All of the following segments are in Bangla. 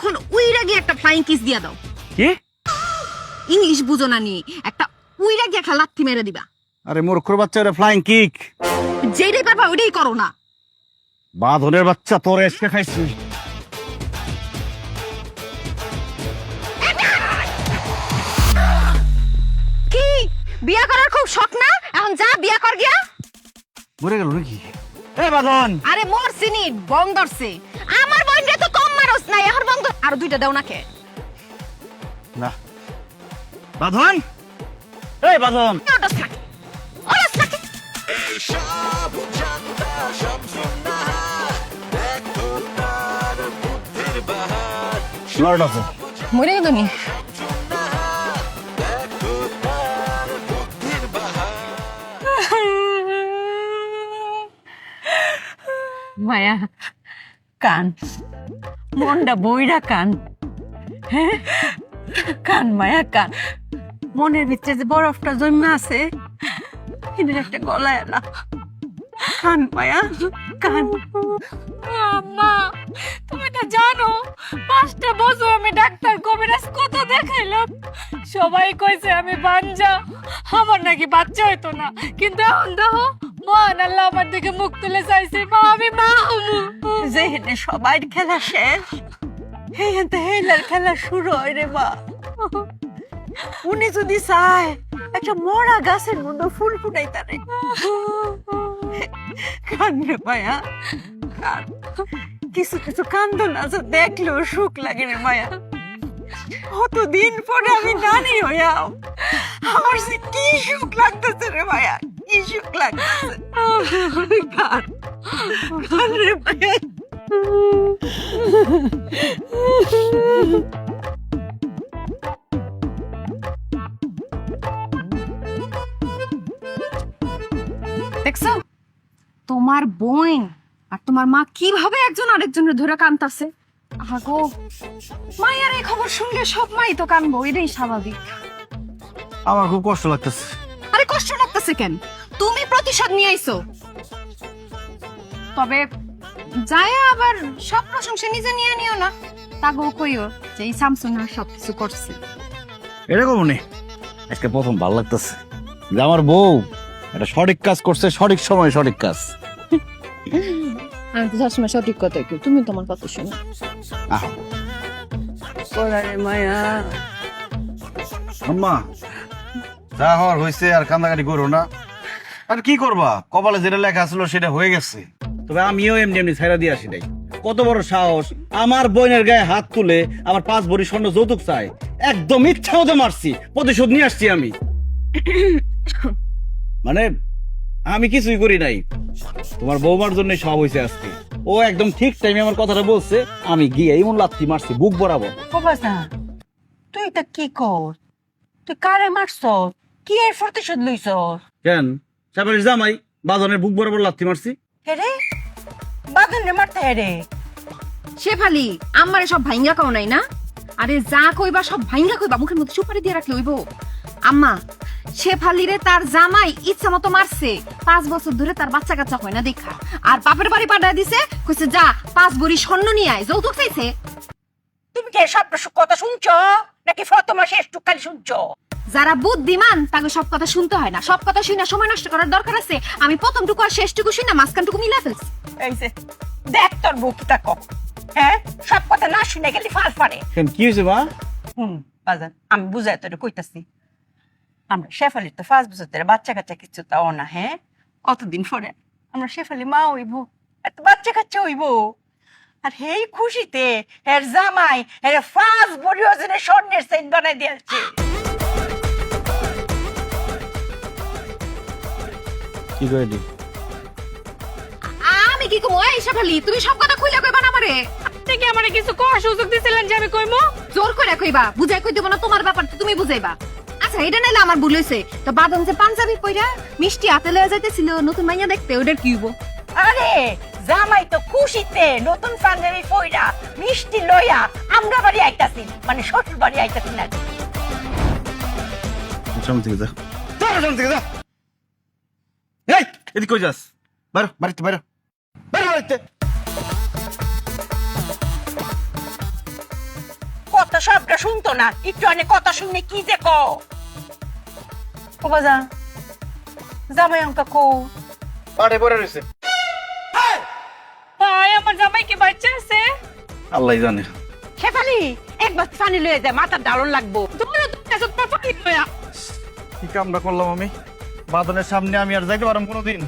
এখন উইরা গিয়ে একটা ফ্লাইং কিস দিয়া দাও। কি? ইংলিশ বুঝো না নি, একটা উইরা গিয়ে একটা লাথি মেরে দিবা। আরে মূর্খর বাচ্চা, ওটা ফ্লাইং কিক। যেটাই পারবা ওইটাই করো না। বাঁধনের বাচ্চা, তোর এসকে খাইছি। কি বিয়া করার খুব শখ না? এখন যা বিয়া কর গিয়া। মরে গেল নাকি? এ বাঁধন, আরে মোর সিনি বং ধরছে। আমার বোনরে তো কম মারস নাই, এখন বং ধর। আর দুইটা দাও না কে? না বাঁধন, এই বাঁধন। ওটাস থাকে, ওটাস থাকে। লর্ড আছে। মরে গেল নি? মায়া কান, মনটা বইরা কান। হ্যাঁ কান মায়া কান, মনের ভিতরে যে বরফটা জন্মে আছে এদের একটা গলায় এলা। কান মায়া কান। আম্মা, তুমি তো জানো 5টা বছর আমি ডাক্তার কবিরাজ কত দেখাইলাম, সবাই কইছে আমি বাঞ্জা, আমার নাকি বাচ্চা হইতো না। কিন্তু এখন দেখো মহান আল্লাহ আমার দিকে মুখ তুলে চাইছে, মা আমি মা হবো। যে হেনে সবাই খেলা শেষ, হেতে হেলার খেলা শুরু হয় রে মা। উনি যদি চায় একটা মরা গাছের মধ্যে ফুল ফুটাই তারে। কান রে মায়া কান, কিছু কিছু কান্দন আছে দেখলেও সুখ লাগে রে মায়া। কতদিন পরে আমি নানি হইয়াও, আমার সে কি সুখ লাগতেছে রে মায়া, কি সুখ লাগতেছে। কান কান রে মায়া। দেখছো তোমার বোন আর তোমার মা কিভাবে একজন আরেকজনের ধরে কানতাছে। আগো মায়ের এই খবর শুনলে সব মাই তো কানবো, এটাই স্বাভাবিক। আমার খুব কষ্ট লাগতেছে। আরে কষ্ট লাগতেছে কেন? তুমি প্রতিশোধ নিয়ে আইছো। তবে যায় আবার সব প্রশংসা নিজে নিয়ে নিও না। তাগো কইও যে এই স্যামসুং আর সবকিছু করছে। এরকম নেই, আজকে প্রথম ভালো লাগতেছে যে আমার বউ একটা সঠিক কাজ করছে, সঠিক সময় সঠিক কাজ। আমি তো সবসময় সঠিক কথা কই, তুমি তোমার কথা শোনো। আহ ওরে মায়া। আম্মা, যা হওয়ার হয়েছে, আর কান্দাকাটি করো না। আর কি করবা, কপালে যেটা লেখা ছিল সেটা হয়ে গেছে। তবে আমিও এমনি এমনি ছাইরা দিয়ে আসি নাই। কত বড় সাহস, আমার বোনের গায়ে হাত তুলে আমার 5 ভরি স্বর্ণ যৌতুক চাই। একদম ইচ্ছা মতো মারছি, প্রতিশোধ নিয়ে আসছি আমি। মানে আমি কিছুই করি নাই, তোমার বৌমার জন্য সব হয়েছে আজকে। ও একদম ঠিক টাইমে আমার কথাটা বলছে, আমি গিয়ে এমন লাথি মারছি বুক বরাবর। ও বাসা, তুই এটা কি কর? তুই কারে মারছ? কি এর প্রতিশোধ লইছ? কেন, সাবারের জামাই বাঁধনের বুক বরাবর লাথি মারছি। হেরে বাদন রে মারতে হেরে। শেফালি আমারে সব ভাইঙ্গা কও নাই না? আরে যা কইবা সব ভাইঙ্গা কইবা, মুখের মধ্যে সুপারি দিয়ে রাখলে হইব? আম্মা, শেফালিরে তার জামাই ইচ্ছা মতো মারছে, 5 বছর ধরে তার বাচ্চা কাচ্চা হয় না দেখা। আর বাপের বাড়ি পাঠায় দিছে, কইছে যা 5 ভরি স্বর্ণ নিয়ে আয়, যৌতুক চাইছে। তুমি কি সব কথা শুনছ নাকি ফতমা শেষ টুকালি শুনছ? যারা বুদ্ধিমান তাকে সব কথা শুনতে হয় না। সব কথা শুনে সময় নষ্ট করার দরকার আছে? আমি প্রথমটুকু আর শেষটুকু শুনে মাঝখানটুকু মিলা ফেলছি। এই যে দেখ তোর বউ কি তা কম। হ্যাঁ সব কথা না শুনে গেলি ফাল ফারে। কেন, কি হয়েছে মা? বাজান আমি বুঝাই তোরে কইতাছি, আমরা শেফালির তো 5 বছর ধরে বাচ্চা কাচ্চা কিছু তাও না। হ্যাঁ কতদিন পরে আমরা শেফালি মা হইব, এত বাচ্চা কাচ্চা হইব। আর হেই খুশিতে এর জামাই এর 5 ভরি ওজনের স্বর্ণের চেইন বানাই দিয়েছে। কি করে দি? আমি কি কমো? এই শেফালি তুমি সব কথা কইলা কইবা না আমারে? আপনি কি আমারে কিছু কর সুযোগ দিছিলেন যে আমি কইমু? জোর করে কইবা, বুঝাই কই দেব না? তোমার ব্যাপার তো তুমি বুঝাইবা। আচ্ছা এটা নাইলে আমার ভুল হইছে। তো বাদন যে পাঞ্জাবি পইরা মিষ্টি হাতে লয়ে যাইতেছিল নতুন মাইয়া দেখতে, ওটার কি হইব? আরে জামাই তো খুশিতে নতুন পাঞ্জাবি পইরা মিষ্টি লইয়া আমরা বাড়ি আইতাছি, মানে শ্বশুর বাড়ি আইতাছি না। সামনে থেকে যা, সামনে থেকে যা। এই এদিকে কই যাস? বাইরে, বাড়িতে বাইরে, বাইরে বাড়িতে। কথা সবটা শুনতো না, একটু অনেক কথা শুনে কি যে কো ও বাজা জামাই অঙ্কা কো পাড়ে পড়ে রয়েছে। ভাই আমার জামাই কি বাচ্চা আছে? আল্লাহ জানে। শেফালি একবার পানি লয়ে যায়, মাথার ডালন লাগবো। তোমরা তো কাছে পানি লয়া কি কামটা করলাম আমি? বাদনের সামনে আমি আর যাইতে পারলাম কোনোদিন?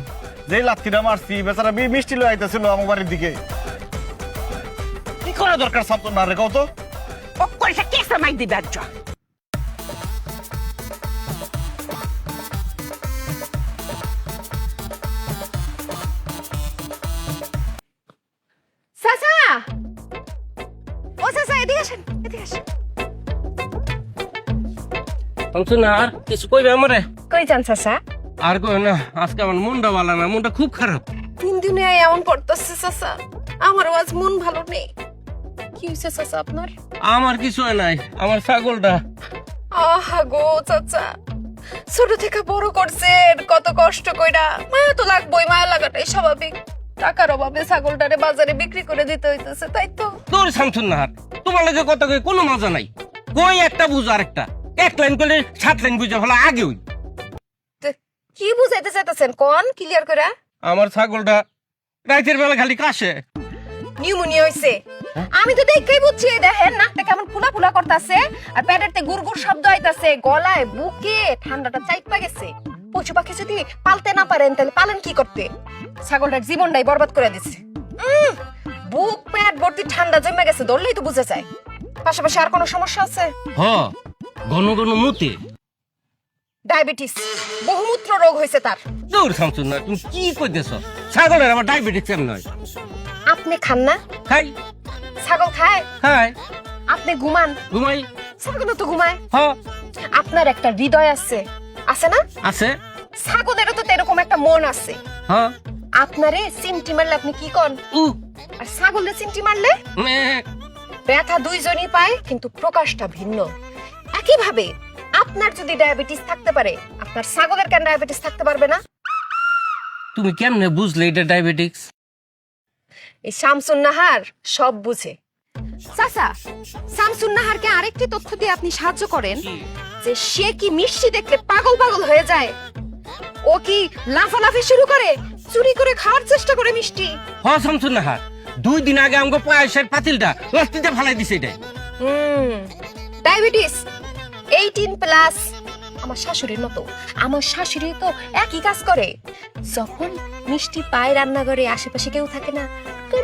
যেই লাত্তিটা মারছি বেচারা মিষ্টি লয়ে আইতেছিল আমার বাড়ির দিকে। কি করা দরকার সামতো না রে কত? ও কইছে কে সামাই দিবে আজ চাচা, ও চাচা এদিকে আসেন, এদিকে আসেন। শুনছো না আর কিছু কইবে আমারে? কই যান চাচা? আর কই না, আজকে আমার মনটা ভালো না, মনটা খুব খারাপ। তিন দিনে এমন করতেছে চাচা, আমারও আজ মন ভালো নেই। কি হয়েছে চাচা আপনার? আমার কিছু হয় নাই, আমার ছাগলটা। আহা গো চাচা, ছোট থেকে বড় করছেন কত কষ্ট কইরা, মায়া তো লাগবেই, মায়া লাগাটাই স্বাভাবিক। টাকার অভাবে ছাগলটারে বাজারে বিক্রি করে দিতে হইতেছে, তাই তো? তোর শামসুন নাহার, তোমার লাগে কথা কই কোনো মজা নাই। কই একটা বুঝ আরেকটা, এক লাইন করলে 7 লাইন বুঝে ফেলা আগে হই। তো কি বুঝাইতে চাইতেছেন কোন ক্লিয়ার করে? আমার ছাগলটা রাতের বেলা খালি কাশে। নিউমোনিয়া হইছে। আমি তো দেখেই বুঝছি, দেখেন নাকটা কেমন ফুলা ফুলা করতেছে, আর পেটেরতে গুড়গুড় শব্দ আইতাছে, গলায় বুকে ঠান্ডাটা চাইপা গেছে। পশু পাখি যদি পালতে না পারেন তাহলে পালেন কি করতে? ছাগলটার জীবনটাই বরবাদ করে দিচ্ছে। বুক পেট ভর্তি ঠান্ডা জমে গেছে, ধরলেই তো বুঝে যায়। পাশাপাশি আর কোনো সমস্যা আছে? হ, ঘন ঘন মুতে। ডায়াবেটিস, বহুমূত্র রোগ হয়েছে তার। তোর শামসুন না, তুমি কি কইতেছ? ছাগলের আমার ডায়াবেটিস কেমন হয়? আপনি খান না? খাই ছাগল খায়? খাই আপনি ঘুমান? ঘুমাই। ছাগলও তো ঘুমায়। হ, আপনার একটা হৃদয় আছে, আছে না? আছে। ছাগলেরও তো এরকম একটা মন আছে। হ, আপনারে চিমটি মারলে আপনি কি করেন? উ আর ছাগলে চিমটি মারলে মে ব্যথা দুইজনই পায়, কিন্তু প্রকাশটা ভিন্ন। একইভাবে আপনার যদি ডায়াবেটিস থাকতে পারে, আপনার ছাগলের কেন ডায়াবেটিস থাকতে পারবে না? তুমি কেমনে বুঝলে এটা ডায়াবেটিস? এই শামসুন নাহার সব বুঝে। চাচা, শামসুন নাহারকে আরেকটি তথ্য দিয়ে আপনি সাহায্য করেন যে সে কি মিষ্টি দেখলে পাগল পাগল হয়ে যায়। ও কি লাফালাফি শুরু করে, চুরি করে খাওয়ার চেষ্টা করে মিষ্টি। হ শামসুন নাহার, 2 দিন আগে আমাকে পায়েসের পাতিলটা লাস্তিতে ফালাই দিছে এটাই। ডায়াবেটিস 18+। আমার শাশুড়ির মতো। আমার শাশুড়ি তো একই কাজ করে। যখন মিষ্টি পায় রান্নাঘরে, আশেপাশে কেউ থাকে না,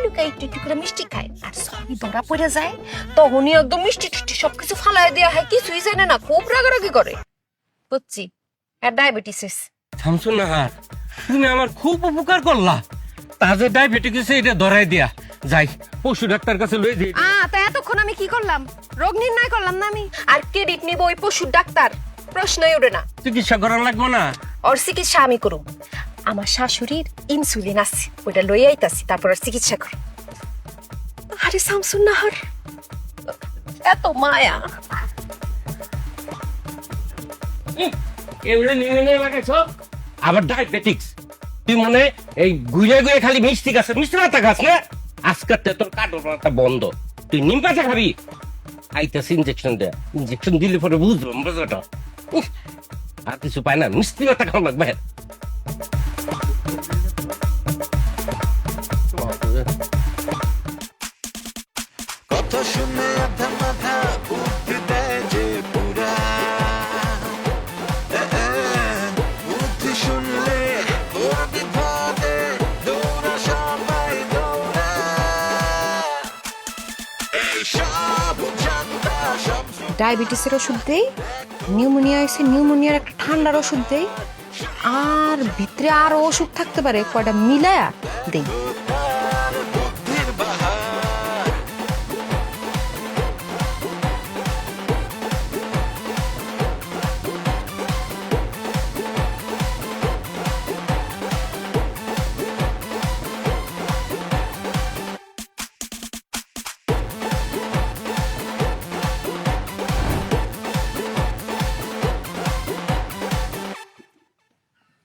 লুকাই একটু একটু করে মিষ্টি খায়, আর সবই ধরা পড়ে যায়, তখনই একদম মিষ্টি টিষ্টি সবকিছু ফালাই দেওয়া হয়, কিছুই জানে না, খুব রাগারাগি করে। বুঝছি, আর ডায়াবেটিস। শামসুন নাহার, তুমি আমার খুব উপকার করলা। তাদের ডায়াবেটিস এটা ধরাই দিয়া যাই, পশু ডাক্তার কাছে লই দিই। তা এতক্ষণ আমি কি করলাম? রোগ নির্ণয় করলাম না আমি? আর ক্রেডিট নিব ওই পশুর ডাক্তার, প্রশ্নই ওঠে না। চিকিৎসা করা লাগবে না? ওর চিকিৎসা আমি করব। আমার শাশুড়ির ইনসুলিন আছে, ওইটা লই আইতাছি, তারপর ওর চিকিৎসা করব। আরে শামসুন নাহার, এত মায়া। এগুলো নিয়ে লাগাইছ আবার ডায়াবেটিক্স। তুই মনে এই ঘুরে ঘুরে খালি মিষ্টি গাছ, মিষ্টি পাতা গাছ না? আজকের তোর কাটা বন্ধ, তুই নিম পাতা খাবি। আইতাছে ইঞ্জেকশন দেয়া, ইঞ্জেকশন দিলে পরে বুঝলাম মজাটা। আর কিছু পায় না, মিষ্টি পাতা খাওয়া লাগবে। কথা শুনে আধা মাথা উঠতে দেয় যে পুরা বুদ্ধি শুনলে ওর বিপদে দৌড়া সবাই দৌড়া এইসব জানতা সব ডায়াবেটিসের ওষুধ দেই, নিউমোনিয়া হয়েছে নিউমোনিয়ার একটা ঠান্ডার ওষুধ দেই, আর ভিতরে আরো ওষুধ থাকতে পারে, কয়টা মিলায়া দেই। বুদ্ধির বাহার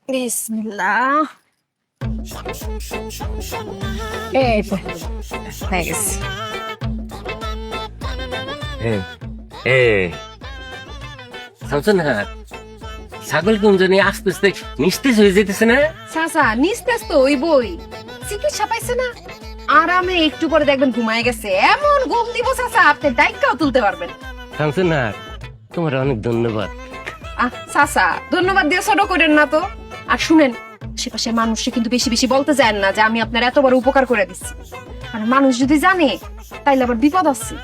বিসমিল্লাহ। এই তো হয়ে গেছে। এ শামসুন্নাহার, ছাগল কোন জানি আস্তে আস্তে নিস্তেজ হয়ে যেতেছে না? চাচা নিস্তেজ তো ওই বই চিকিৎসা পাইছে না, আরামে একটু পরে দেখবেন ঘুমায় গেছে। এমন ঘুম দিব চাচা আপনি ডাইকাও তুলতে পারবেন। শামসুন্নাহার, তোমার অনেক ধন্যবাদ। চাচা ধন্যবাদ দিয়ে ছোট করেন না তো। আর শুনেন, আশেপাশের মানুষকে কিন্তু বেশি বেশি বলতে চান না যে আমি আপনার এত বড় উপকার করে দিচ্ছি, কারণ মানুষ যদি জানে তাইলে আবার বিপদ আছে।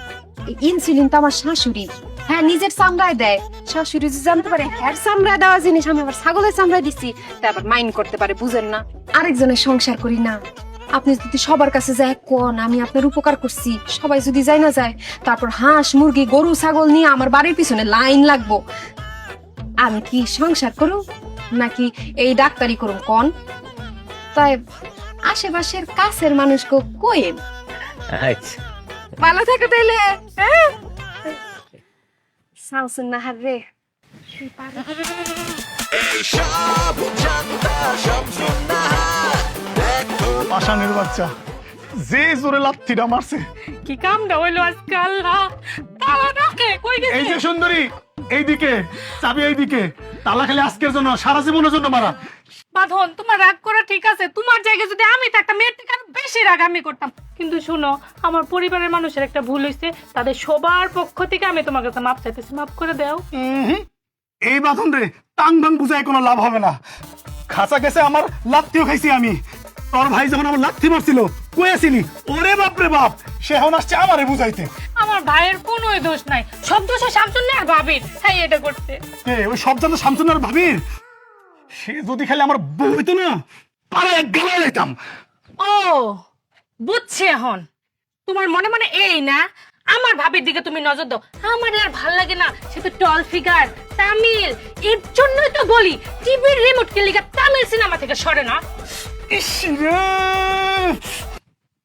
এই ইনসুলিন তো আমার শাশুড়ি, হ্যাঁ নিজের চামড়ায় দেয়। শাশুড়ি যদি জানতে পারে হ্যাঁ চামড়ায় দেওয়া জিনিস আমি আবার ছাগলের চামড়ায় দিচ্ছি, তা আবার মাইন্ড করতে পারে, বুঝেন না? আরেকজনের সংসার করি না। আপনি যদি সবার কাছে যায় কোন আমি আপনার উপকার করছি, সবাই যদি যাই না যায়, তারপর হাঁস মুরগি গরু ছাগল নিয়ে আমার বাড়ির পিছনে লাইন লাগবো। আমি কি সংসার করুম নাকি এই ডাক্তারি করুম কোন? তাই আশেপাশের কাছের মানুষকে কইেন। আচ্ছা, ভালো থাকে তাইলে। হ্যাঁ শামসুন্নাহার রে, সব জানতা শামসুন্নাহার দেখো পাষাণের বাচ্চা যে জোরে লাথিটা মারছে। কি কামটা হইলো আজকে আল্লাহ, তালা ডাকে কই এই গেছে? যে সুন্দরী, এইদিকে চাবি, এইদিকে তালা খালি আজকের জন্য, সারা জীবনের জন্য মারা। বাঁধন, তোমার রাগ করা ঠিক আছে, তোমার জায়গায় যদি আমি থাকতাম মেয়ের থেকে আরো বেশি রাগ আমি করতাম। কিন্তু শুনো, আমার পরিবারের মানুষের একটা ভুল হয়েছে, তাদের সবার পক্ষ থেকে আমি তোমার কাছে মাপ চাইতেছি, মাপ করে দাও। এই বাঁধন রে টাং ভাং বুঝায় কোনো লাভ হবে না। খাঁচা গেছে আমার, লাথিও খাইছি আমি। তোর ভাই যখন আমার লাথি মারছিল কয়েছিলি ওরে বাপ রে বাপ, সে এখন আসছে আমারে বুঝাইতে। আমার ভাইয়ের কোনো দোষ নাই, সব দোষে শামসুন্নাহার ভাবির, হ্যাঁ এটা করতে। ওই সব জানো শামসুন্নার ভাবির। সে যদি খালি আমার বউ হইতো না, পাড়ায় এক গেলায় যাইতাম। ও বুঝছি এখন, তোমার মনে মনে এই না আমার ভাবির দিকে তুমি নজর দাও। আমার আর ভাল লাগে না, সে তো টল ফিগার, তামিল, এর জন্যই তো বলি টিভির রিমোট কে লিগা তামিল সিনেমা থেকে সরে না। ইস রে,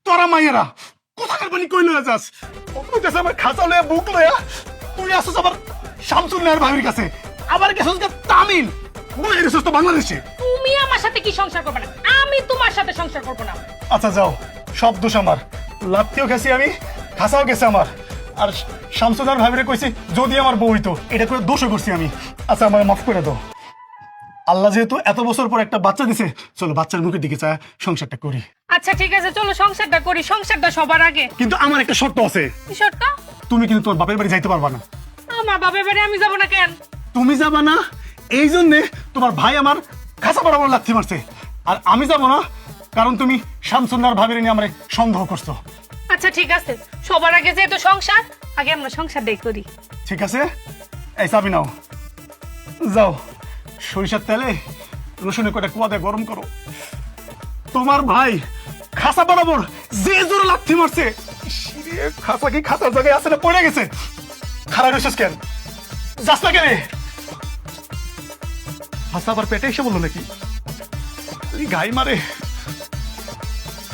তোরা মাইয়েরা কোথাকার পানি কই লয়ে যাস? ও কইতেছে আমার খাঁচা লয়ে বুক লয়া, তুই আসছিস আবার শামসুন্নার ভাবির কাছে, আবার গেছিস তামিল, বলে গেছিস তো বাংলাদেশে। তুমি আমার সাথে কি সংসার করবে না, আমি তোমার সাথে সংসার করবো না। আচ্ছা যাও, সব দোষ আমার। লাত্তিও গেছি আমি, খাসাও গেছে আমার। আর শামসুন্নার ভাবিরে কইছি যদি আমার বউ হইতো, এটা করে দোষও করছি আমি। আচ্ছা আমার মাফ করে দাও। আল্লাহ যেহেতু এত বছর পর একটা বাচ্চা দিছে, চলো বাচ্চার মুখের দিকে চায় সংসারটা করি। আচ্ছা ঠিক আছে, চলো সংসারটা করি, সংসারটা সবার আগে। কিন্তু আমার একটা শর্ত আছে, কি শর্ত? তুমি কিন্তু তোর বাপের বাড়ি যাইতে পারবা না। আমার বাপের বাড়ি আমি যাবো না কেন? তুমি যাবা না এই জন্যে তোমার ভাই আমার খাসা বরাবর লাথি মারছে, আর আমি যাব না কারণ তুমি শামসুন্নার ভাবির নিয়ে আমার সন্দেহ করছো। আচ্ছা ঠিক আছে, সবার আগে যেহেতু সংসার, আগে আমরা সংসারটাই করি। ঠিক আছে, এই চাবি নাও, যাও সরিষার তেলে রসুনের কটা কুয়া দিয়ে গরম করো। তোমার ভাই খাসা বরাবর যে জোরে লাথি মারছে, ইস রে, খাসা কি খাসার জায়গায় আছে না পড়ে গেছে? খারাপ হয়েছিস কেন? যাস না কেন? হাসা আবার পেটে এসে বললো নাকি? এই গাই মারে।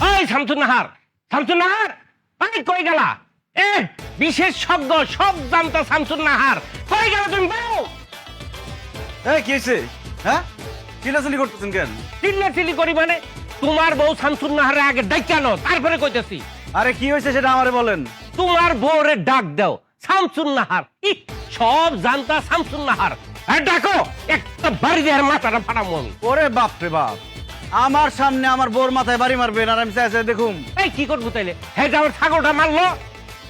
এই শামসুন্নাহার, শামসুন্নাহার, আমি কই গেলা? এ বিশেষজ্ঞ সব জানতা শামসুন্নাহার, কই গেলা তুমি? বলো। এই কি হয়েছে? হ্যাঁ চিল্লাচিল্লি করতেছেন কেন? চিল্লাচিল্লি করি মানে? তোমার বউ শামসুন্নাহারে আগে ডাইকা আনো, তারপরে কইতেছি। আরে কি হয়েছে সেটা আমারে বলেন। তোমার বউরে ডাক দাও শামসুন্নাহার। সব জানতা শামসুন্নাহার। আর ডাকো, একটা বাড়ি দেওয়ার মাথাটা ফাটামো আমি। ওরে বাপ রে বাপ, আমার সামনে আমার বোর মাথায় বাড়ি মারবেন আর আমি চাইছে দেখুন। এই কি করবো তাইলে? হ্যাঁ আমার ছাগলটা মারলো।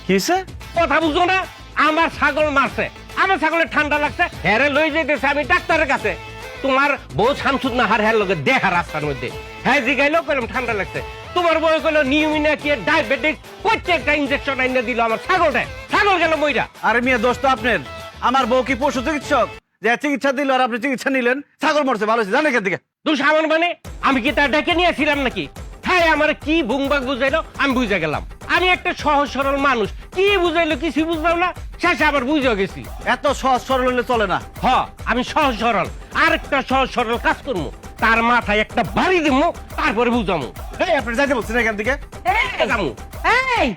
কিসে? কথা বুঝো না? আমার ছাগল মারছে, আমার ছাগলের ঠান্ডা লাগছে, হ্যারে লই যেতেছে আমি ডাক্তারের কাছে। তোমার বউ শামসুন্নাহার হ্যার লগে দেখা রাস্তার মধ্যে, হ্যাঁ জিগাইলো, কইলাম ঠান্ডা লাগছে। তোমার বউ কইলো নিউমিনিয়া কি ডায়াবেটিস, প্রত্যেকটা ইনজেকশন আইনা দিল আমার ছাগলটা, ছাগল গেল মইরা। আরে মিয়া দোষ তো আপনার, আমার বউ কি পশু চিকিৎসক যে চিকিৎসা দিল আর আপনি চিকিৎসা নিলেন? ছাগল মরছে, ভালো হয়েছে, জানেন এখান থেকে। দোষ আমার মানে? আমি কি তার ডেকে নিয়েছিলাম নাকি? হ্যাঁ আমার কি বুংবাগ বুঝাইলো, আমি বুঝে গেলাম। আমি একটা সহজ সরল মানুষ, কি বুঝাইলো কিছু বুঝলাম না, শেষে আবার বুঝে গেছি। এত সহজ সরল হলে চলে না। হ, আমি সহজ সরল, আরেকটা সহজ সরল কাজ করবো, তার মাথায় একটা বাড়ি দিব, তারপরে বুঝামু। এই আপনি যাইতে বলছেন এখান থেকে? যামু। এই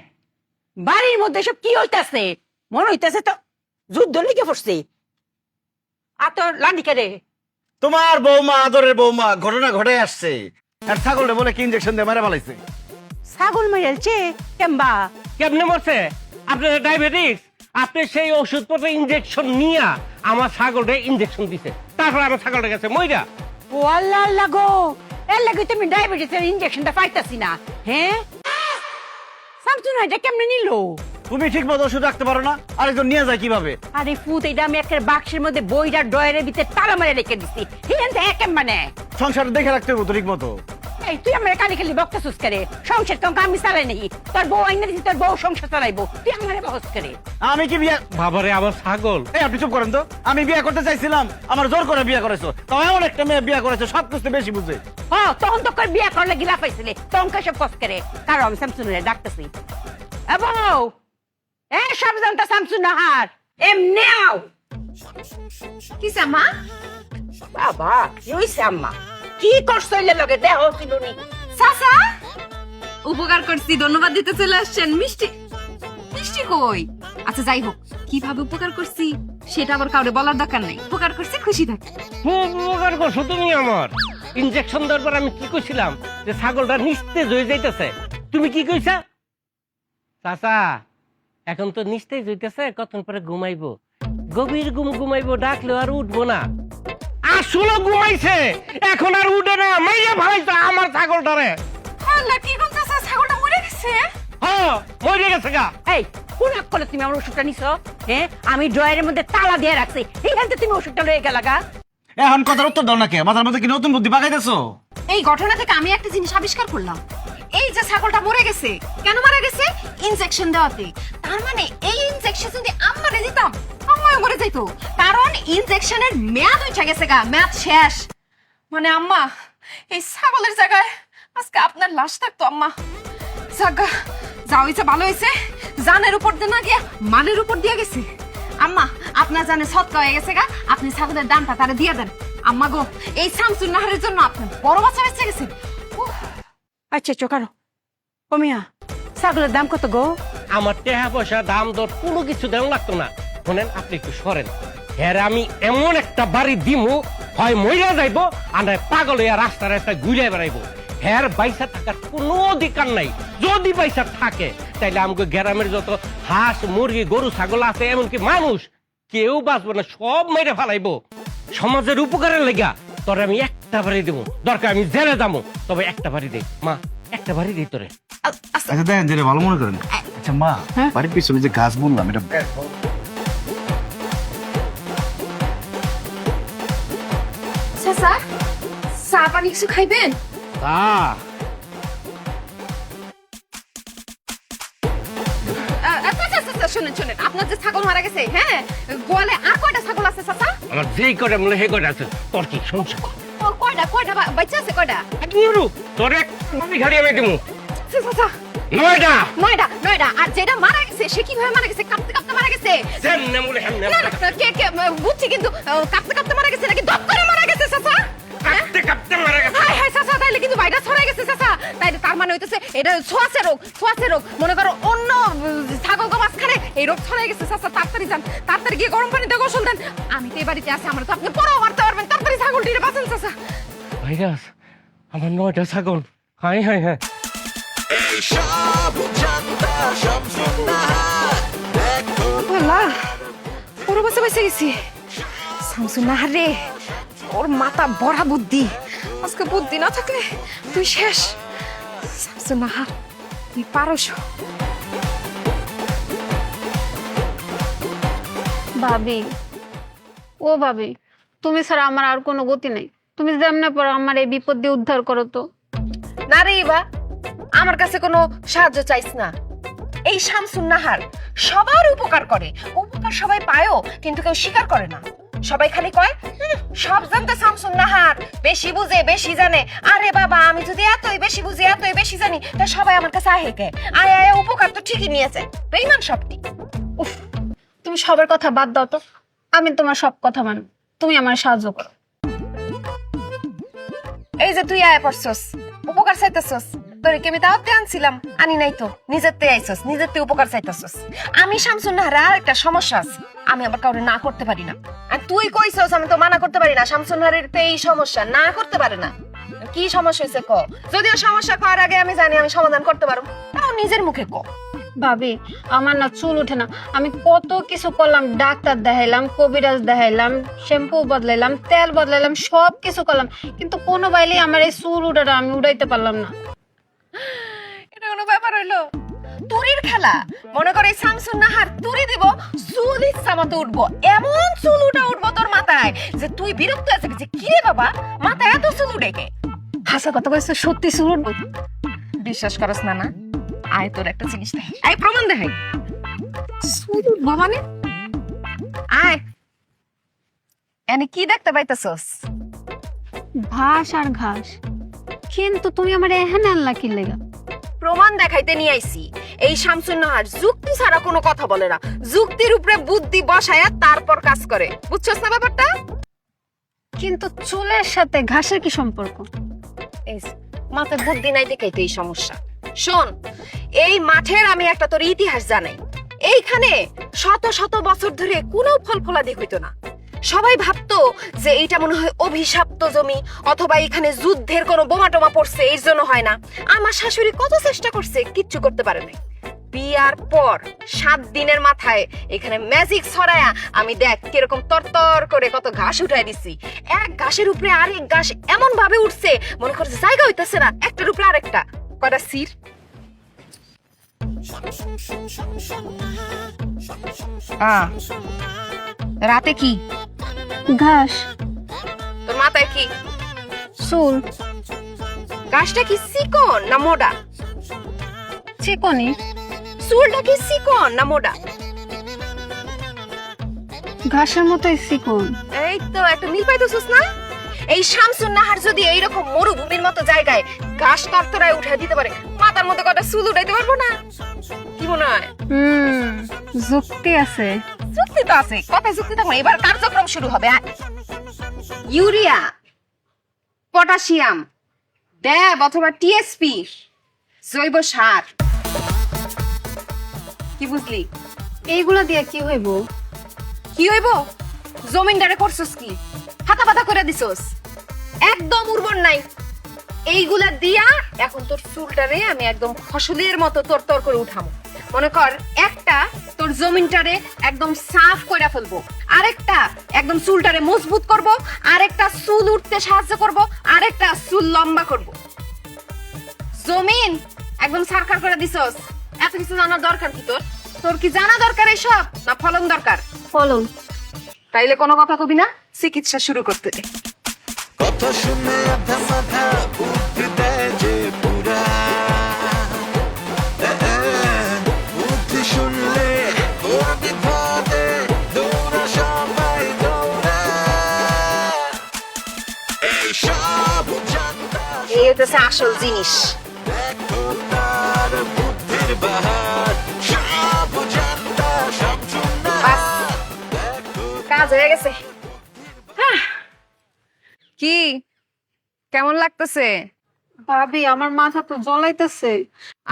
বাড়ির মধ্যে সব কি হইতাছে? মনে হইতাছে তো যুদ্ধ লেগে পড়ছে। আর তোর লান্ডিকে রে, তোমার বৌমা, আদরের বৌমা, ঘটনা ঘটে আসছে। আর ছাগলটা বলে কি ইনজেকশন দিয়ে মেরে ফেলাইছে। ছাগল মেরেছে কেমবা? কেমনে মরছে? আপনার ডায়াবেটিস, আপনি সেই ওষুধপত্র ইনজেকশন নিয়া আমার ছাগলটা ইনজেকশন দিছে, তারপর আমার ছাগলটা গেছে মইরা। ও আল্লাহ আল্লাহ গো, এর লাগে তুমি ডায়াবেটিসের ইনজেকশনটা পাইতাছি না। হ্যাঁ সামসুন এটা কেমনে নিল? তুমি ঠিক মতো ওষুধ রাখতে পারো না, আরেকজন নিয়ে যায় কিভাবে? আরে ফুত, এটা আমি একটা বাক্সের মধ্যে বইটার ডয়ারের ভিতরে তালা মারে রেখে দিছি। হিরেন তো একেম মানে সংসার দেখে রাখতে হবে তো ঠিক মতো। এই তুই আমার কানে খালি বকতেছিস করে? সংসার তো আমি চালাই নাই, তোর বউ আইনা দিছি, তোর বউ সংসার চালাইবো, তুই আমারে বহস করে। আমি কি বিয়ে? বাবারে আমার ছাগল। এই আপনি চুপ করেন তো। আমি বিয়ে করতে চাইছিলাম, আমার জোর করে বিয়ে করেছো। তাও এমন একটা মেয়ে বিয়ে করেছো সব কিছু বেশি বুঝে। ও তখন তো কর বিয়া করলে গিলা পাইছিলে, তখন সব কস করে। কারণ আমি শামসুনের ডাকতেছি। এ বউ, এ সব জানতা শামসুন নাহার এমনি আও। কিসে আম্মা? বাবা কি হইছে আম্মা? কি করছ এলে লগে দেহ ছিলুনি? চাচা উপকার করছি, ধন্যবাদ দিতে চলে আসছেন। মিষ্টি মিষ্টি কই? আচ্ছা যাই হোক, কিভাবে উপকার করছি সেটা আবার কাউরে বলার দরকার নাই। উপকার করছি, খুশি থাকি। খুব উপকার করছো তুমি আমার। ইনজেকশন দেওয়ার পর আমি কি কইছিলাম যে ছাগলটা নিস্তেজ হয়ে যাইতেছে, তুমি কি কইছা? চাচা এখন তো নিস্তেজ হইতেছে, কতক্ষণ পরে ঘুমাইবো, গভীর ঘুমাইবো, ডাকলেও আর উঠবো না। আসলে ঘুমাইছে, এখন আর উঠে না, মাইয়া ভালাইছে আমার ছাগলটারে। আল্লাহ, কি কোন চাচা, ছাগলটা মরে গেছে? হ্যাঁ মরে গেছে গা। এই কোন এক করে তুমি আমার ওষুধটা নিছো? হ্যাঁ আমি ড্রয়ারের মধ্যে তালা দিয়ে রাখছি, এইখান থেকে তুমি ওষুধটা লয়ে গেলা গা। এখন কথার উত্তর দাও না কে? মাথার মধ্যে কি নতুন বুদ্ধি পাকাইতেছো? এই ঘটনা থেকে আমি একটা জিনিস আবিষ্কার করলাম। এই যে ছাগলটা মরে গেছে, কেন মারা গেছে? ইনজেকশন দেওয়াতে। তার মানে এই ইনজেকশন যদি আমারে দিতাম, আম্মাও মরে যাইতো। কারণ ইনজেকশনের মেয়াদ উঠে গেছে গা, মেয়াদ শেষ। মানে আম্মা, এই ছাগলের জায়গায় আজকে আপনার লাশ থাকতো আম্মা। জাগা যা হয়েছে ভালো হয়েছে, জানের উপর দিয়ে না গিয়া মানের উপর দিয়ে গেছে। আম্মা আপনার জানে সৎকা হয়ে গেছে গা, আপনি ছাগলের দামটা তারে দিয়ে দেন। আম্মা গো, এই শামসুন নাহারের জন্য আপনার বড় বাচ্চা বেঁচে গেছে। আচ্ছা চোকারো কমিয়া, ছাগলের দাম কত গো? আমার টাকা পয়সা দাম দর কোনো কিছু দেওয়া লাগতো না। শোনেন, আপনি একটু সরেন। হ্যাঁ আমি এমন একটা বাড়ি দিমু, হয় মহিলা যাইবো আর নয় পাগল হইয়া রাস্তা রাস্তায় ঘুরে বেড়াইবো। হ্যাঁ পয়সা থাকার কোনো অধিকার নাই। যদি পয়সা থাকে তাইলে আমাকে গ্রামের যত হাঁস মুরগি গরু ছাগল আছে, এমনকি মানুষ, কেউ বাঁচবো না, সব মেরে ফেলাইবো। সমাজের উপকারের লেগা তোর আমি একটা বাড়ি দেবো, দরকার আমি জেলে যাবো, তবে একটা বাড়ি দে মা, একটা বাড়ি দিই তোরে। আচ্ছা দেখেন যেটা ভালো মনে করেন। আচ্ছা মা, বাড়ির পিছনে যে গাছ বুনলাম এটা চাচা, চা পানি কিছু খাইবেন? শুনেন শুনেন, আপনার যে ছাগল মারা গেছে, হ্যাঁ গোয়ালে আর কয়টা ছাগল আছে চাচা? আমার যেই কটা মনে হে কটা আছে, তোর কি সমস্যা? কয়টা কয়টা বাচ্চা আছে কয়টা? তোর এক খালি আমি দেবো চাচা 9টা। 9টা। আর যেটা মারা গেছে সে কিভাবে মারা গেছে? কাঁপতে কাঁপতে মারা গেছে? যেমনে বলে হেমনে না, না, কে কে বুঝছি, কিন্তু কাঁপতে কাঁপতে মারা গেছে নাকি দপ করে মারা গেছে চাচা? কাঁপতে কাঁপতে মারা গেছে। হাই হাই চাচা, তাইলে কিন্তু ভাইরাস ছড়াই গেছে চাচা। তাইলে তার মানে হইতেছে এটা ছোঁয়াচে রোগ, ছোঁয়াচে রোগ। মনে করো অন্য ছাগল গো মাঝখানে এই রোগ ছড়াই গেছে চাচা। তাড়াতাড়ি যান, তাড়াতাড়ি গিয়ে গরম পানিতে গোসল দেন। আমি তো এই বাড়িতে আছি, আমার তো আপনি পরেও মারতে পারবেন। তাড়াতাড়ি ছাগলটিরে বাঁচান চাচা। ভাইরাস, আমার 9টা ছাগল। High high high. সব জানতা শামসুন নাহার দেখো আল্লাহ, পুরো বাসা বেঁচে গেছি। শামসুন নাহার রে, ওর মাথা বড়া বুদ্ধি। আজকে বুদ্ধি না থাকলে তুই শেষ। শামসুন নাহার, তুই পারস। ভাবি, ও ভাবি, তুমি ছাড়া আমার আর কোনো গতি নেই। তুমি যেমনে পর আমার এই বিপদ দিয়ে উদ্ধার করো তো। না রে ইবা, আমার কাছে কোনো সাহায্য চাইছ না। এই শামসুন নাহার সবার উপকার করে, উপকার সবাই পায়ও, কিন্তু কেউ স্বীকার করে না। সবাই খালি কয় সব জানতে শামসুন নাহার বেশি বুঝে, বেশি জানে। আরে বাবা, আমি যদি এতই বেশি বুঝি, এতই বেশি জানি, তা সবাই আমার কাছে আহে কে? আয় আয়, উপকার তো ঠিকই নিয়েছে। বেঈমান সবটি। উফ, তুমি সবার কথা বাদ দাও তো, আমি তোমার সব কথা মানি। তুমি আমার সাহায্য করো। এই যে তুই আয় পড়ছস, উপকার চাইতেছস, তোরে কি আমি দাওয়াতে আনছিলাম? আনি নাই তো, নিজের তে আইছস, নিজের তে উপকার চাইতেছস। আমি শামসুন নাহার আর একটা সমস্যা আছে, আমি আবার কাউরে না করতে পারি না। আর তুই কইছস আমি তো মানা করতে পারি না। শামসুন নাহারের তো এই সমস্যা, না করতে পারে না। কি সমস্যা হয়েছে ক? যদিও সমস্যা করার আগে আমি জানি আমি সমাধান করতে পারবো, তাও নিজের মুখে ক। ভাবি আমার না চুল ওঠে না। আমি কত কিছু করলাম, ডাক্তার দেখাইলাম, কবিরাজ দেখাইলাম, শ্যাম্পু বদলাইলাম, তেল বদলাইলাম, সব কিছু করলাম, কিন্তু কোনো বাইলেই আমার এই চুল উঠাটা আমি উড়াইতে পারলাম না। এটা কোনো ব্যাপার হইলো? তুরির খেলা। মনে করে শামসুন নাহার তুরি দিব, চুল ইচ্ছা মতো উঠবো, এমন চুল উঠবো তোর মাথায় যে তুই বিরক্ত আছে যে কি রে বাবা মাথায় এত চুল উঠে কে? হাসা কথা কইছে, সত্যি চুল উঠবো। বিশ্বাস করস না না? আয় তোর একটা জিনিস দেখ, আয় প্রমাণ দেখাই। চুল উঠবো মানে? আয় এনে কি দেখতে পাইতেছস? ঘাস আর ঘাস, কিন্তু তুমি আমার এখানে আনলা কি লেগা? প্রমাণ দেখাইতে নিয়ে আইছি। এই শামসুন নাহার যুক্তি ছাড়া কোনো কথা বলে না, যুক্তির উপরে বুদ্ধি বসায়া তারপর কাজ করে। বুঝছস না ব্যাপারটা? কিন্তু চুলের সাথে ঘাসের কি সম্পর্ক? এই যে, মাথায় বুদ্ধি নাই দেখেই তো এই সমস্যা। শোন, এই মাঠের আমি একটা তোর ইতিহাস জানাই। এইখানে শত শত বছর ধরে কোনো ফল ফলাদি হইতো না। সবাই ভাবতো যে এইটা মনে হয় অভিশপ্ত জমি, অথবা এখানে যুদ্ধের কোনো বোমা টোমা পড়ছে, এই জন্য হয় না। আমার শাশুড়ি কত চেষ্টা করছে, কিচ্ছু করতে পারে নাই। বিয়ার পর 7 দিনের মাথায় এখানে ম্যাজিক ছড়ায়া আমি দেখ কিরকম তরতর করে কত ঘাস উঠাই দিছি। এক ঘাসের উপরে আরেক ঘাস এমন ভাবে উঠছে মনে করছে জায়গা হইতেছে না, একটার উপরে আরেকটা। কয়টা সির রাতে কি ঘাস, তোর মাথায় কি চুল, ঘাসটা কি চিকন না মোটা? চিকনি। চুলটা কি চিকন না মোটা? ঘাসের মতোই চিকন। এই তো একটা মিল পাইতেছিস না? এই শামসুন নাহার যদি এইরকম মরুভূমির মতো জায়গায় ঘাস তরতরায় উঠে দিতে পারে, মাথার মধ্যে কটা চুল উঠাইতে পারবো না? কি মনে হয়? যুক্তি আছে। যুক্তি তো আছে, কথা যুক্তি থাকবে। এবার কার্যক্রম শুরু হবে। ইউরিয়া, পটাশিয়াম, ড্যাব অথবা টিএসপি, জৈব সার। কি বুঝলি? এইগুলা দিয়ে কি হইব? কি হইব? জমিনদারে করছস কি? হাতা পাতা করে দিছস, একদম উর্বর নাই। এইগুলা দিয়া এখন তোর চুলটারে আমি একদম ফসলের মতো তরতর করে উঠামো। মনে কর একটা তোর জমিনটারে একদম সাফ করে ফেলবো, আরেকটা একদম চুলটারে মজবুত করব, আরেকটা চুল উঠতে সাহায্য করব, আরেকটা চুল লম্বা করব। জমিন একদম সারখার করে দিছস, এত কিছু জানার দরকার কি তোর? তোর কি জানা দরকার এসব, না ফলন দরকার? ফলন। তাইলে কোনো কথা কবি না, চিকিৎসা শুরু করতে দে। কথা শুনে আধা মাথা বুদ্ধি দেয় যে পুরা বুদ্ধি শুনলে তোর বিপদে দৌড়া সবাই দৌড়া এইসব জানতা এই হচ্ছে আসল জিনিস। দেখো তার বুদ্ধির বাহার সব জানতা সব শুননা বাস, কাজ হয়ে গেছে। কি কেমন লাগতেছে? ভাবি আমার মাথা তো জ্বলাইতেছে।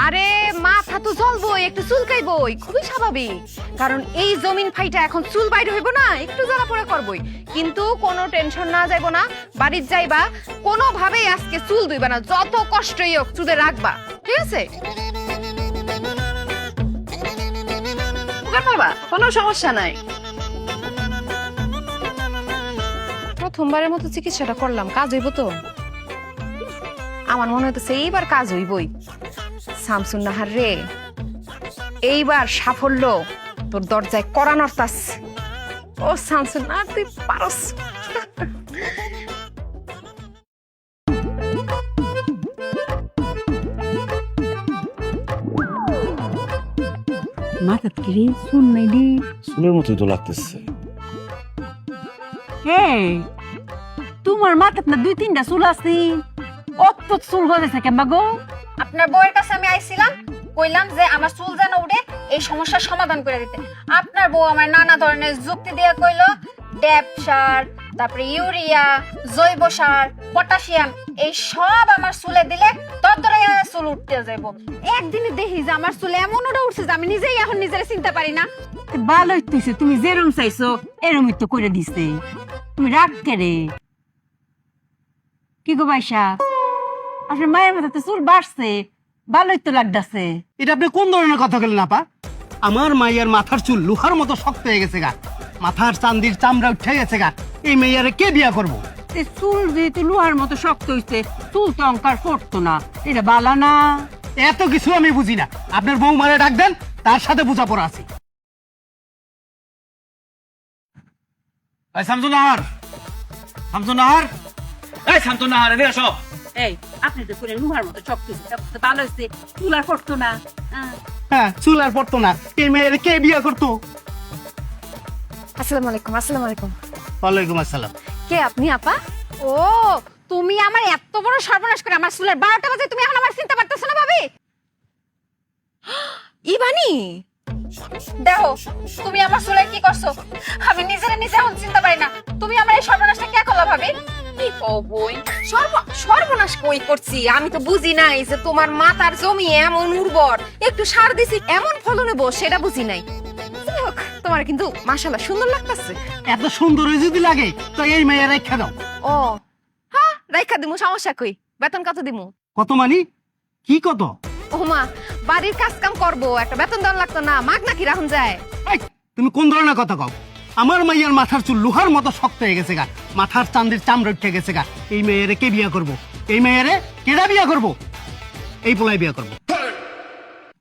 আরে মাথা তো জ্বলবই, একটু চুলকাইবই, খুবই স্বাভাবিক। কারণ এই জমিন ফাইটা এখন চুল বাইরে হইব না, একটু জ্বালা পোড়া করবই। কিন্তু কোনো টেনশন না যাইব না, বাড়ির যাইবা, কোনো ভাবেই আজকে চুল ধুইবা না, যত কষ্টই হোক চুলে রাখবা, ঠিক আছে? বাবা কোনো সমস্যা নাই। প্রথমবারের মতো চিকিৎসাটা করলাম, কাজ হইব তো? আমার মনে হইতেছে এইবার কাজ হইবই। শামসুন নাহার রে, এইবার সাফল্য তোর দরজায় করা নড়তাস। ও শামসুন নাহার, তুই পারস। মাথা কিরে শুন নাই দি শুনের মতোই তো লাগতেছে। তোমার মাথাত না 2-3টা চুল আছে, অত চুল গজাইছে কেমবা গো? আপনার বউয়ের কাছে আমি আইছিলাম, কইলাম যে আমার চুল যেন উঠে, এই সমস্যার সমাধান করে দিতে। আপনার বউ আমার নানা ধরনের যুক্তি দিয়ে কইলো ড্যাপ সার, তারপরে ইউরিয়া, জৈব সার, পটাশিয়াম, এই সব আমার চুলে দিলে ততরে চুল উঠতে যাইব। একদিনে দেখি যে আমার চুলে এমন ওটা উঠছে যে আমি নিজেই এখন নিজের চিনতে পারি না। ভালোই হইতেছে, তুমি যেরম চাইছো এরমই তো করে দিছে। তুমি রাগ কেড়ে কি গো বাইশা? আপনার মায়ের মাথাতে চুল বাড়ছে, ভালোই তো লাগতাছে। এটা আপনি কোন ধরনের কথা বলেন আপা? আমার মাইয়ার মাথার চুল লোহার মতো শক্ত হয়ে গেছে গা, মাথার চান্দির চামড়া উঠে গেছে গা, এই মেয়ারে কে বিয়া করবো? চুল যেহেতু লোহার মতো শক্ত হইছে, চুল তো অঙ্কার করতো না, এটা বালা না। এত কিছু আমি বুঝি না, আপনার বউ মারে ডাক দেন, তার সাথে বোঝাপড়া আছে। শামসুনাহার, শামসুনাহার, এই শামসুনাহার, এদিকে আসো। এই আপনি তো করে লোহার মতো শক্ত হইছে, ভালো হইছে, চুল আর করতো না। হ্যাঁ, চুল আর পড়তো না, এই মেয়েরে কে বিয়া করতো? আসসালামু আলাইকুম। আসসালামু আলাইকুম। ওয়ালাইকুম আসসালাম। কে আপনি আপা? ও, তুমি আমার এত বড় সর্বনাশ করে আমার চুলের 12টা বাজে তুমি এখন আমার চিনতে পারতেছো না ভাবি? ইবানি দেখো তুমি আমার চুলের কি করছো, আমি নিজেরে নিজে এখন চিনতে পারি না। তুমি আমার এই সর্বনাশটা কে করলা ভাবি? কি বই সর্বনাশ কই করছি? আমি তো বুঝি নাই যে তোমার মাথার জমি এমন উর্বর, একটু সার দিছি এমন ফলন হবো সেটা বুঝি নাই। যাই হোক, তোমার কিন্তু মাশাআল্লাহ সুন্দর লাগতাছে। এত সুন্দর যদি লাগে তো এই মেয়ের রেখা দাও। ও হ্যাঁ, রাইখা দিমু, সমস্যা কই? বেতন কত দিমু? কত মানি? কি কত? ও মা, বাড়ির কাজ কাম করবো, একটা বেতন দেওয়ার লাগতো না? মাগ নাকি রাখুন যায়? এই, তুমি কোন ধরনের কথা কও? আমার মাইয়ার মাথার চুল লোহার মতো শক্ত হয়ে গেছে গা, মাথার চান্দির চামড়া উঠে গেছে গা, এই মেয়েরে কে বিয়া করবো? এই মেয়েরে কেডা বিয়া করবো? এই পোলাই বিয়া করবো,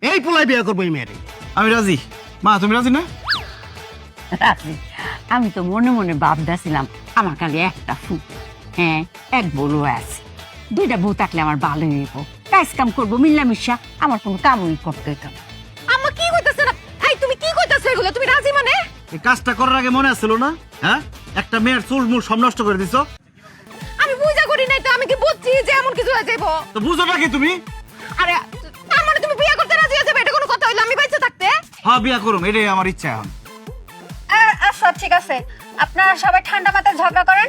এই পোলাই বিয়া করবো এই মেয়েরে। আমি রাজি। মা, তুমি রাজি না? রাজি। আমি তো মনে মনে ভাবতেছিলাম আমার খালি একটা ফুল, হ্যাঁ এক বউ আছে, দুইটা বউ থাকলে আমার ভালো হইব, কাজ কাম করবো মিল্লামিশা, আমার কোনো কামই করতে হইতো না। আম্মা কি কইতাছে না? এই তুমি কি কইতাছো এগুলো? তুমি রাজি মানে? এই কাজটা করার আগে মনে আসছিল না? হ্যাঁ, একটা মেয়ের চুল মুল সব নষ্ট করে দিছো। আমি বুঝা করি নাই তো, আমি কি বুঝছি যে এমন কিছু হয়ে যাইবো? তো বুঝো না কি তুমি? আরে তার মানে তুমি বিয়ে করতে রাজি হয়ে যাবে? এটা কোনো কথা হইলো? আমি বাইচে থাকতে? হ্যাঁ, বিয়া করুম, এটাই আমার ইচ্ছা এখন। আচ্ছা ঠিক আছে, আপনারা সবাই ঠান্ডা মাথায় ঝগড়া করেন,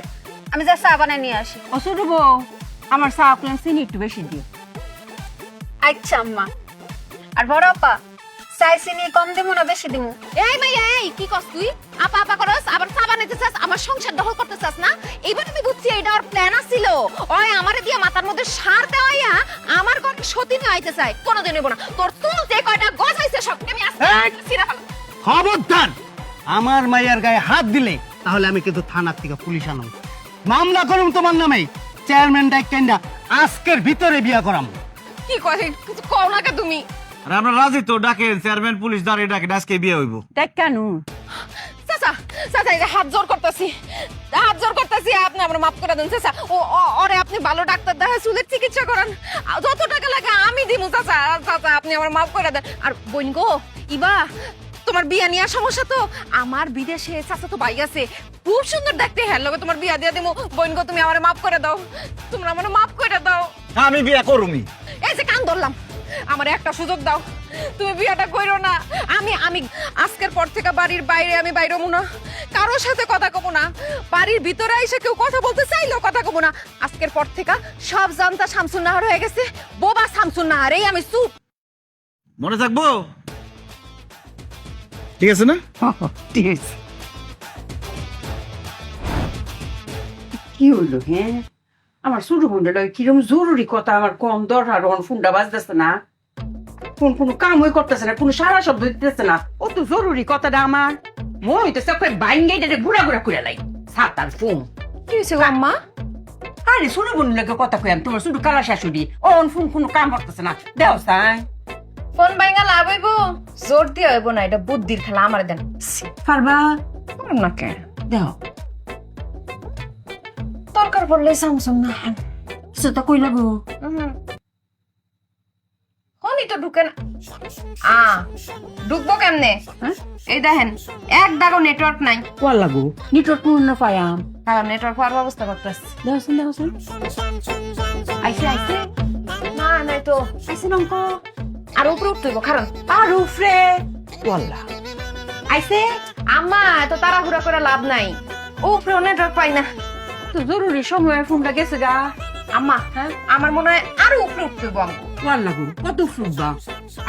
আমি যা চা বানায় নিয়ে আসি। ও ছোট বউ, আমার চা আপনার চিনি একটু বেশি দিও। আচ্ছা আম্মা। আর বড় আপা, চাই চিনি কম দিমু না বেশি দিমু? এই মাইয়া, এই কি কস তুই? আপা আপা করস, আবার চা বানাইতে চাস, আমার সংসার দখল করতে চাস না? এইবার আমি বুঝছি এটা ওর প্ল্যান আছিল। ওই আমারে দিয়ে মাথার মধ্যে সার দেওয়াইয়া আমার ঘরে সতীনে আইতে চাই। কোনোদিন নেব না। তোর চুল যে কয়টা গজাইছে সবকে আমি আজকে ছিঁড়ে ফেলবো। খবরদার, আমার মাইয়ার গায়ে হাত দিলে তাহলে আমি কিন্তু থানার থেকে পুলিশ আনব, মামলা করুম তোমার নামে। চেয়ারম্যান ডাইকেন্ডা আজকের ভিতরে বিয়া করাম। কি করে কিছু কও না কে তুমি? আর আমরা রাজি তো, ডাকেন চেয়ারম্যান পুলিশ দাঁড়িয়ে ডাকেন, আজকে বিয়ে হইব। দেখ কেন চাচা চাচা, এই যে হাত জোর করতেছি, হাত জোর করতেছি, আপনি আমার মাফ করে দেন চাচা। ওরে আপনি ভালো ডাক্তার দেখা চুলের চিকিৎসা করান, যত টাকা লাগে আমি দিমু চাচা। চাচা আপনি আমার মাফ করে দেন। আর বোন গো, ইবা তোমার বিয়া নিয়ে সমস্যা তো, আমার বিদেশে চাচা তো ভাই আছে, খুব সুন্দর দেখতে, হ্যাঁ লগে তোমার বিয়া দিয়া দিমু। বোন গো, তুমি আমার মাফ করে দাও, তোমরা আমার মাফ করে দাও। আমি বিয়া করুমি। এই যে কান ধরলাম, আমার একটা সুযোগ দাও, তুমি বিয়াটা কইরো না। আমি আজকের পর থেকে বাড়ির বাইরে আমি বাইরে হবো না, কারোর সাথে কথা কব না, বাড়ির ভিতরে এসে কেউ কথা বলতে চাইলেও কথা কব না। আজকের পর থেকে সব জানতা শামসুন নাহার হয়ে গেছে, বোবা শামসুন নাহার, এই আমি চুপ। মনে থাকবো? ঠিক আছে না? ঠিক আছে। কি হইলো? হ্যাঁ, আমার ছোট বোনটা কিরম জরুরি কথা আমার কম দরকার, ফোনটা বাজতেছে না, কোন কোনো কামই করতেছে না, কোনো সারা শব্দ দিতেছে না, অত জরুরি কথাটা আমার মনে হইতেছে বাইঙ্গাই ঘুরা ঘুরা করে লাই সাতার ফোন। কি হয়েছে গো আম্মা? আরে ছোট বোনের লাগে কথা কইম, তোমার ছোট কালা শাশুড়ি ফোন কোনো কাম করতেছে না, দেও সাই ফোন বাইঙ্গা লাভ হইব? জোর দিয়ে হইব না, এটা বুদ্ধির খেলা, আমার দেন। পারবা না কে দেও দরকার পড়লে স্যামসাং না সেটা কই লাগো ফোনই তো ঢুকে না। ঢুকবো কেমনে? এই দেখেন এক দাগো নেটওয়ার্ক নাই। কোয়া লাগো নেটওয়ার্ক পূর্ণ পায়াম, হ্যাঁ নেটওয়ার্ক পাওয়ার ব্যবস্থা করতেছি। দেওছেন আইসে আইসে না নাই তো আইসেন অঙ্ক আর উপরে উঠতে হইব, কারণ আর উফরে ওয়াল্লা আইসে আম্মা এত তাড়াহুড়া করে লাভ নাই, উপরেও নেটওয়ার্ক পাই না। তো জরুরি সময় ফোনটা গেছে গা। আম্মা আমার মনে হয় আরো উপরে উঠতে হইব। ওয়াল্লা গো কত ফুটবা।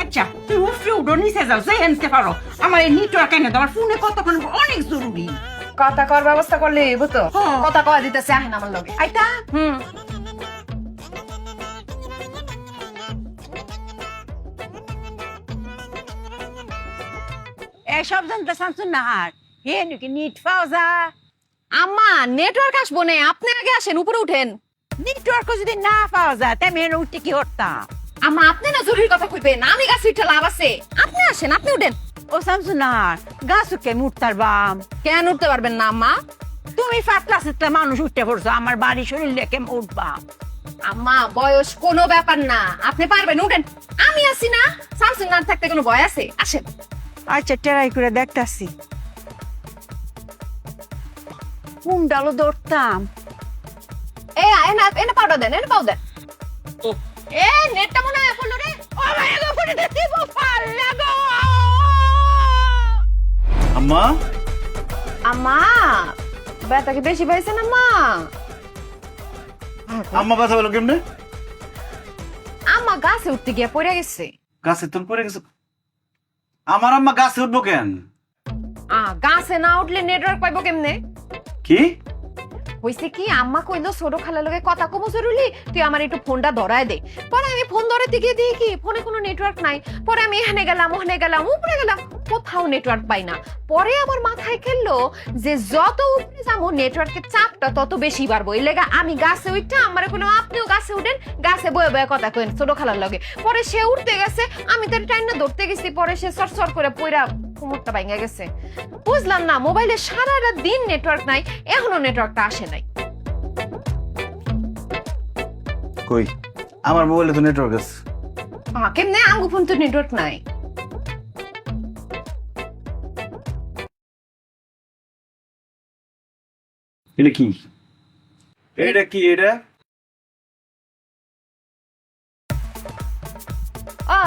আচ্ছা তুমি উফরে উঠো, নিচে যাও, যে হেনতে পারো, আমার এই নেটওয়ার্ক এনে তোমার ফোনে কতক্ষণ অনেক জরুরি। কথা কর ব্যবস্থা করলে হইব তো, হ্যাঁ। কথা কয়া দিতেছে আহেন আমার লগে। আইতা এসব জানতে শামসুন নাহার হে নাকি নিট পাওয়া যায় আম্মা নেটওয়ার্ক আসবো না, আপনি আগে আসেন, উপরে উঠেন। নেটওয়ার্ক যদি না পাওয়া যায় তাই মেয়ে উঠতে কি করতাম আম্মা আপনি না জরুরি কথা কইবেন, আমি গাছে উঠে লাভ আছে। আপনি আসেন, আপনি উঠেন। ও শামসুন নাহার গাছ উঠে মুঠতার বাম কেন উঠতে পারবেন না আম্মা? তুমি পাতলা সিটলা মানুষ উঠতে পড়ছো আমার বাড়ি শরীর লেকে উঠবা আম্মা বয়স কোনো ব্যাপার না, আপনি পারবেন, উঠেন। আমি আছি না, শামসুন না থাকতে কোনো ভয় আছে? আসেন। আচ্ছা ট্রাই করে দেখতাছি কোন ডালো ধরতাম এ এনা এনা পাউডার দেন, এনা পাউডার। এ নেটটা মনে হয় পড়লো রে। ও মাই গো করে দেখি পাল্লা গো আম্মা আম্মা ব্যথা কি বেশি পাইছে না আম্মা? আম্মা ব্যথা পেলো কেমনে? আম্মা গাছে উঠতে গিয়ে পড়ে গেছে। গাছে তুমি পড়ে গেছো? আমার আম্মা গাছে উঠবো কেন? গাছে না উঠলে নেটওয়ার্ক পাইবো কেমনে? কি হইছে কি, আম্মা কইলো ছোট খালার লগে কথা কমো জরুরি, তুই আমার একটু ফোনটা ধরায় দে। পরে আমি ফোন ধরাতে গিয়ে দেখি কি ফোনে কোনো নেটওয়ার্ক নাই। পরে আমি এখানে গেলাম, ওখানে গেলাম, উপরে গেলাম, কোথাও নেটওয়ার্ক পাই না। পরে আমার মাথায় খেললো যে যত উপরে যাবো নেটওয়ার্কের চাপটা তত বেশি বাড়বো। এই লেগা আমি গাছে উঠটা আমারে কোনো আপনিও গাছে উঠেন, গাছে বয়ে বয়ে কথা কইন ছোট খালার লগে। পরে সে উঠতে গেছে, আমি তার টাইম না ধরতে গেছি, পরে সে সরসর করে পইরা কোমরটা ভাঙা গেছে। বুঝলাম না, মোবাইলে সারা রাত দিন নেটওয়ার্ক নাই, এখনো নেটওয়ার্কটা আসে নাই। কই আমার মোবাইলে তো নেটওয়ার্ক আছে। কেমনে আঙ্গু ফোন তো নেটওয়ার্ক নাই? এটা কি? এটা কি? এটা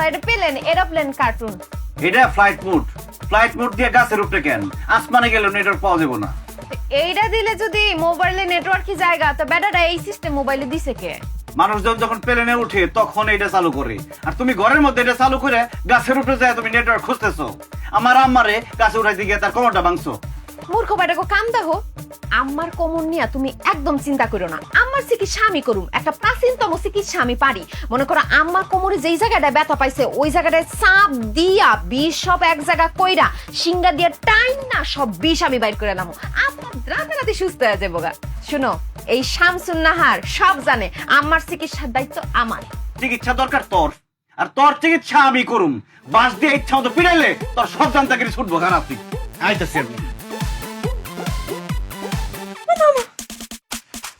এটা প্লেন, এরোপ্লেন কার্টুন। এটা ফ্লাইট মোড। ফ্লাইট মোড দিয়ে গাছের উপরে কেন? আসমানে গেলে নেটওয়ার্ক পাওয়া যাবে না। এইটা দিলে যদি মোবাইলে নেটওয়ার্কই জায়গা, তো ব্যাটাটা এই সিস্টেম মোবাইলে দিছে কে? মানুষজন যখন প্লেনে উঠে তখন এটা চালু করে, আর তুমি ঘরের মধ্যে এটা চালু করে গাছের উপরে যায় তুমি নেটওয়ার্ক খুঁজতেছো। আমার আম্মারে গাছে উঠাইতে গিয়ে তার কোমরটা ভাঙছো। মূর্খ বাইটাকে কাম দেখো। আমার কোমর নিয়ে তুমি একদম চিন্তা করো না, আমার চিকিৎসা আমি করুম। একটা প্রাচীনতম চিকিৎসা আমি পারি। মনে করো আমার কোমরে যেই জায়গাটায় ব্যথা পাইছে ওই জায়গাটায় চাপ দিয়া বিষ সব এক জায়গা কইরা সিঙ্গা দিয়া টাইম না সব বিষ আমি বাইর করে নামো, আপনার রাতারাতি সুস্থ হয়ে যাবো গা। শুনো, এই শামসুন নাহার সব জানে আমার চিকিৎসার দায়িত্ব আমার। চিকিৎসা দরকার তোর, আর তোর চিকিৎসা আমি করুম। বাস দিয়ে ইচ্ছা মতো পিড়াইলে তোর সব জানতাগিরি ছুটবো খারাপ। তুই আইতাছি আমি।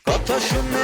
কথা শুনে